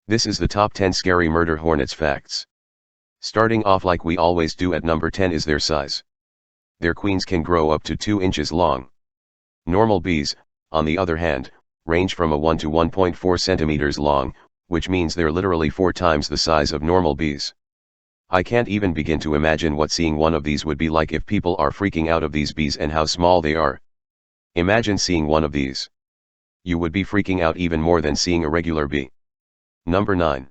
This is the top 10 scary murder hornets facts. Starting off like we always do at number 10 is their size. Their queens can grow up to 2 inches long. Normal bees, on the other hand, range from a 1 to 1.4 centimeters long, which means they're literally 4 times the size of normal bees. I can't even begin to imagine what seeing one of these would be like if people are freaking out of these bees and how small they are. Imagine seeing one of these. You would be freaking out even more than seeing a regular bee. Number 9.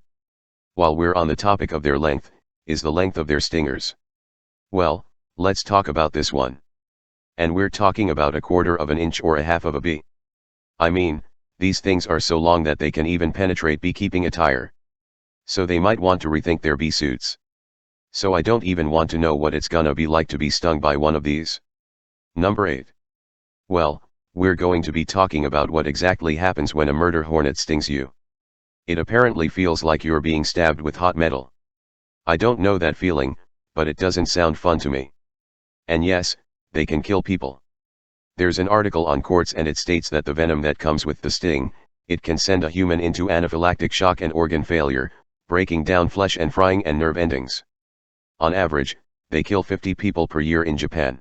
While we're on the topic of their length, is the length of their stingers. Well, let's talk about this one. And we're talking about 1/4 of an inch or 1/2 of a bee. I mean, these things are so long that they can even penetrate beekeeping attire. So they might want to rethink their bee suits. So I don't even want to know what it's gonna be like to be stung by one of these. Number 8. Well, we're going to be talking about what exactly happens when a murder hornet stings you. It apparently feels like you're being stabbed with hot metal. I don't know that feeling, but it doesn't sound fun to me. And yes, they can kill people. There's an article on Quartz and it states that the venom that comes with the sting, it can send a human into anaphylactic shock and organ failure, breaking down flesh and frying and nerve endings. On average, they kill 50 people per year in Japan.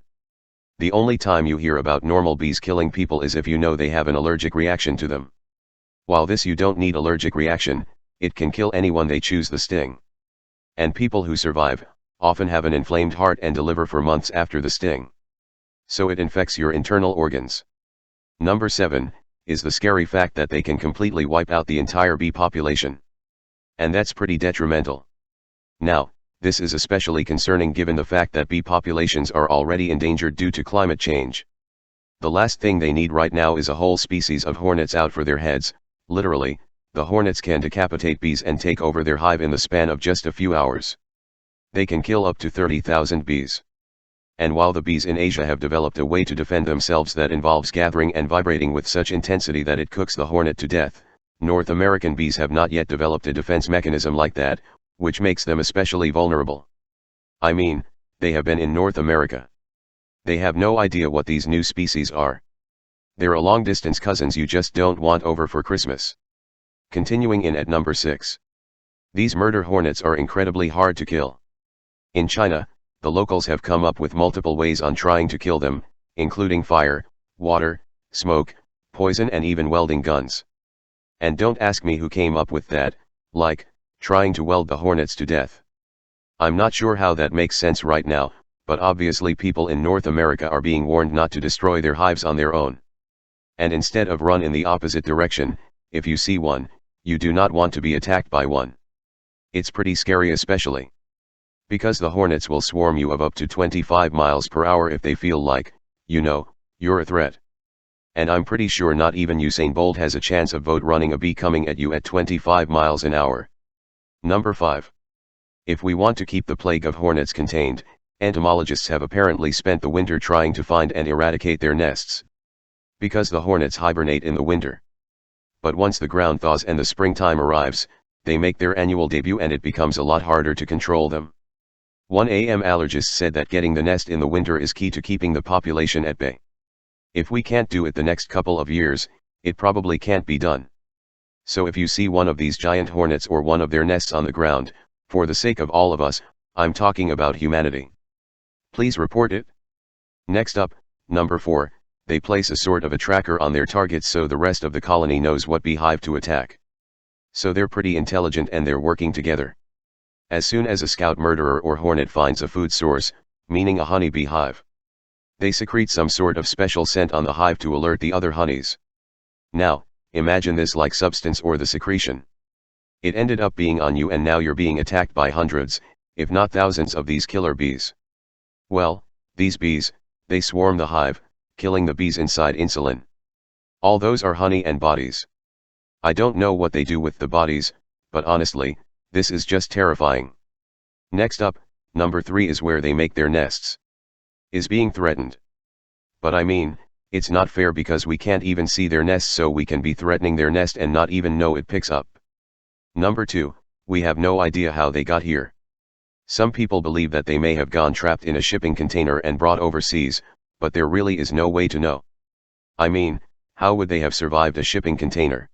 The only time you hear about normal bees killing people is if you know they have an allergic reaction to them. While this you don't need allergic reaction, it can kill anyone they choose the sting. And people who survive, often have an inflamed heart and liver for months after the sting. So it infects your internal organs. Number 7, is the scary fact that they can completely wipe out the entire bee population. And that's pretty detrimental. Now, this is especially concerning given the fact that bee populations are already endangered due to climate change. The last thing they need right now is a whole species of hornets out for their heads. Literally, the hornets can decapitate bees and take over their hive in the span of just a few hours. They can kill up to 30,000 bees. And while the bees in Asia have developed a way to defend themselves that involves gathering and vibrating with such intensity that it cooks the hornet to death, North American bees have not yet developed a defense mechanism like that, which makes them especially vulnerable. I mean, they have been in North America. They have no idea what these new species are. They're a long-distance cousins you just don't want over for Christmas. Continuing in at number 6. These murder hornets are incredibly hard to kill. In China, the locals have come up with multiple ways on trying to kill them, including fire, water, smoke, poison and even welding guns. And don't ask me who came up with that, like, trying to weld the hornets to death. I'm not sure how that makes sense right now, but obviously people in North America are being warned not to destroy their hives on their own. And instead of run in the opposite direction, if you see one, you do not want to be attacked by one. It's pretty scary especially because the hornets will swarm you of up to 25 miles per hour if they feel like, you're a threat. And I'm pretty sure not even Usain Bolt has a chance of running a bee coming at you at 25 miles an hour. Number 5. If we want to keep the plague of hornets contained, entomologists have apparently spent the winter trying to find and eradicate their nests. Because the hornets hibernate in the winter. But once the ground thaws and the springtime arrives, they make their annual debut and it becomes a lot harder to control them. One allergist said that getting the nest in the winter is key to keeping the population at bay. If we can't do it the next couple of years, it probably can't be done. So if you see one of these giant hornets or one of their nests on the ground, for the sake of all of us, I'm talking about humanity, please report it. Next up, number 4, they place a sort of a tracker on their targets so the rest of the colony knows what beehive to attack. So they're pretty intelligent and they're working together. As soon as a scout murderer or hornet finds a food source, meaning a honeybee hive, they secrete some sort of special scent on the hive to alert the other honeys. Now, imagine this like substance or the secretion. It ended up being on you and now you're being attacked by hundreds, if not thousands of these killer bees. Well, these bees, they swarm the hive, killing the bees inside insulin. All those are honey and bodies. I don't know what they do with the bodies, but honestly, this is just terrifying. Next up, number 3 is where they make their nests. Is being threatened. But I mean, it's not fair because we can't even see their nests so we can be threatening their nest and not even know it picks up. Number 2, we have no idea how they got here. Some people believe that they may have gone trapped in a shipping container and brought overseas, but there really is no way to know. I mean, how would they have survived a shipping container?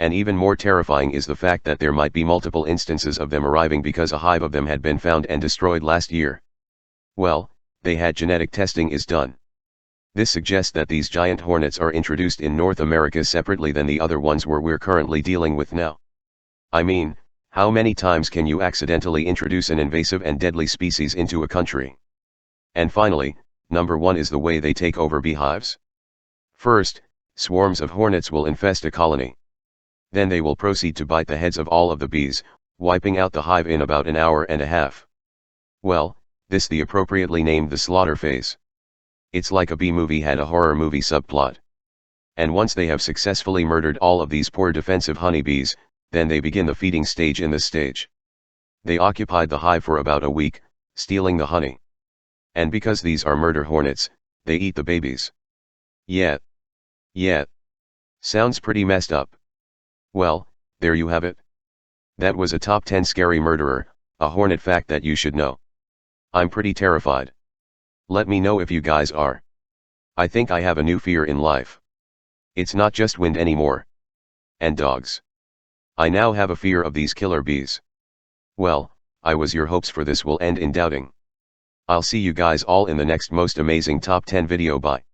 And even more terrifying is the fact that there might be multiple instances of them arriving because a hive of them had been found and destroyed last year. Well, they had genetic testing is done. This suggests that these giant hornets are introduced in North America separately than the other ones we're currently dealing with now. I mean, how many times can you accidentally introduce an invasive and deadly species into a country? And finally, number 1 is the way they take over beehives. First, swarms of hornets will infest a colony. Then they will proceed to bite the heads of all of the bees, wiping out the hive in about an hour and a half. Well, this the appropriately named the slaughter phase. It's like a bee movie had a horror movie subplot. And once they have successfully murdered all of these poor defensive honeybees, then they begin the feeding stage in this stage. They occupied the hive for about a week, stealing the honey. And because these are murder hornets, they eat the babies. Yeah. Sounds pretty messed up. Well, there you have it. That was a top 10 scary murderer, a hornet fact that you should know. I'm pretty terrified. Let me know if you guys are. I think I have a new fear in life. It's not just wind anymore. And dogs. I now have a fear of these killer bees. Well, I was your hopes for this will end in doubting. I'll see you guys all in the next most amazing top 10 video. Bye.